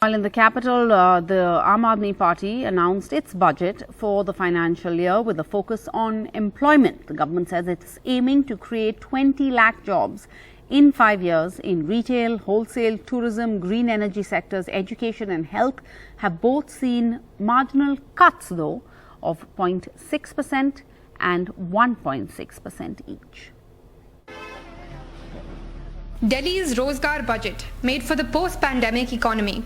While in the capital, the Aam Aadmi Party announced its budget for the financial year with a focus on employment. The government says it's aiming to create 20 lakh jobs in 5 years in retail, wholesale, tourism, green energy sectors. Education and health have both seen marginal cuts, though, of 0.6% and 1.6% each. Delhi's Rozgar budget made for the post-pandemic economy.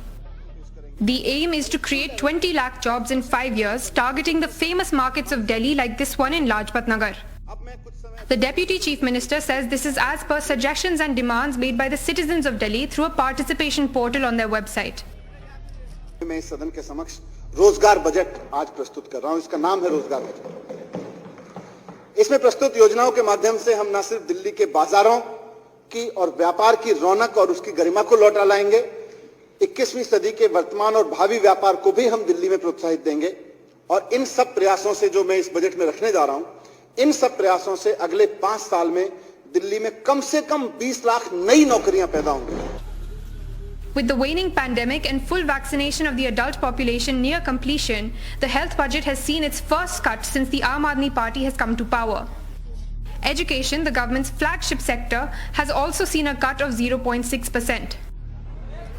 The aim is to create 20 lakh jobs in 5 years, targeting the famous markets of Delhi like this one in Lajpat Nagar. The Deputy Chief Minister says this is as per suggestions and demands made by the citizens of Delhi through a participation portal on their website. मैं इस सदन के समक्ष रोजगार budget आज प्रस्तुत कर रहा हूं। इसका नाम है रोजगार बजट। इसमें प्रस्तुत योजनाओं के माध्यम से हम न सिर्फ दिल्ली के बाजारों की और व्यापार की रौनक और उसकी गरिमा को लौटा लाएंगे, 21वीं सदी के वर्तमान और भावी व्यापार को भी हम दिल्ली में प्रोत्साहित देंगे। और इन सब प्रयासों से जो मैं इस बजट में रखने जा रहा हूं, इन सब प्रयासों से अगले 5 साल में दिल्ली में कम से कम 20 लाख नई नौकरियां पैदा होंगी। With the waning pandemic and full vaccination of the adult population near completion, the health budget has seen its first cut since the Aam Aadmi Party has come to power. Education, the government's flagship sector, has also seen a cut of 0.6%.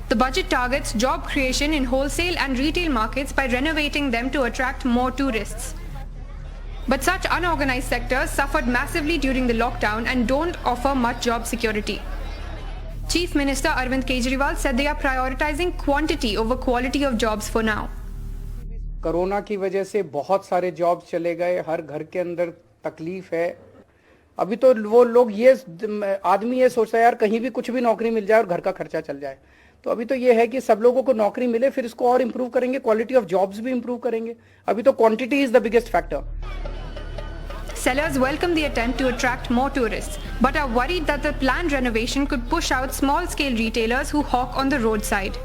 The budget targets job creation in wholesale and retail markets by renovating them to attract more tourists. But such unorganized sectors suffered massively during the lockdown and don't offer much job security. Chief Minister Arvind Kejriwal said they are prioritizing quantity over quality of jobs for now. Corona की वजह से बहुत सारे jobs चले गए, हर घर के अंदर तकलीफ है। अभी तो वो लोग आदमी ये सोचता है यार कहीं भी कुछ भी नौकरी मिल जाए और घर का खर्चा चल जाए। तो अभी तो ये है कि सब लोगों को नौकरी मिले, फिर इसको और इंप्रूव करेंगे, क्वालिटी ऑफ जॉब्स भी इंप्रूव करेंगे। अभी तो quantity is the biggest factor. Sellers welcome the attempt to attract more tourists, but are worried that the planned renovation could push out small-scale retailers who hawk on the roadside.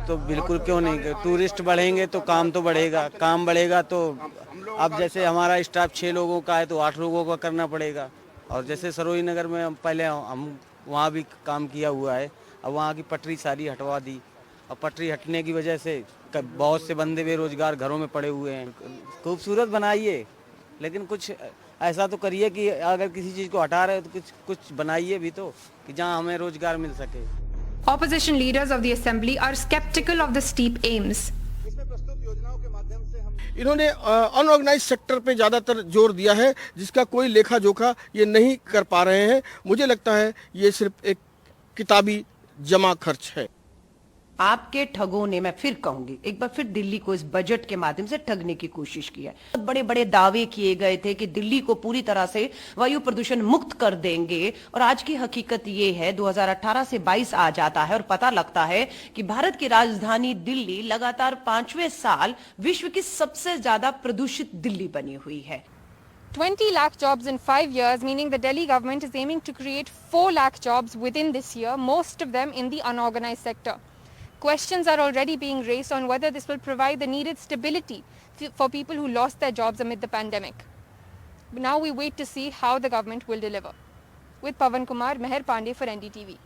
तो बिल्कुल क्यों नहीं, tourist बढ़ेंगे तो काम तो बढ़ेगा, काम बढ़ेगा तो अब जैसे हमारा स्टाफ 6 लोगों का है तो 8 लोगों का करना पड़ेगा। और जैसे सरोही नगर में पहले हम वहाँ भी काम किया हुआ है, अब वहाँ की पटरी सारी हटवा दी। अब पटरी हटने की वजह से बहुत से बंदे बेरोजगार घरों में पड़े हुए हैं। खूबसूरत बनाइए, लेकिन कुछ ऐसा तो करिए कि अगर किसी चीज़ को हटा रहे हो तो कुछ बनाइए भी तो, कि जहाँ हमें रोजगार मिल सके। Opposition leaders of the assembly are skeptical of the steep aims. इन्होंने अनऑर्गेनाइज सेक्टर पे ज़्यादातर जोर दिया है, जिसका कोई लेखा जोखा ये नहीं कर पा रहे हैं। मुझे लगता है ये सिर्फ एक किताबी जमा खर्च है। आपके ठगों ने, मैं फिर कहूंगी, एक बार फिर दिल्ली को इस बजट के माध्यम से ठगने की कोशिश की है। बहुत बड़े बड़े दावे किए गए थे कि दिल्ली को पूरी तरह से वायु प्रदूषण मुक्त कर देंगे, और आज की हकीकत ये है 2018 से 22 आ जाता है और पता लगता है कि भारत की राजधानी दिल्ली लगातार 5वें साल विश्व की सबसे ज्यादा प्रदूषित दिल्ली बनी हुई है। 20 lakh jobs in 5 years, meaning the Delhi government is aiming to create 4 lakh jobs within this year, most of them in the unorganized sector. Questions are already being raised on whether this will provide the needed stability for people who lost their jobs amid the pandemic. Now we wait to see how the government will deliver. With Pavan Kumar, Meher Pandey for NDTV.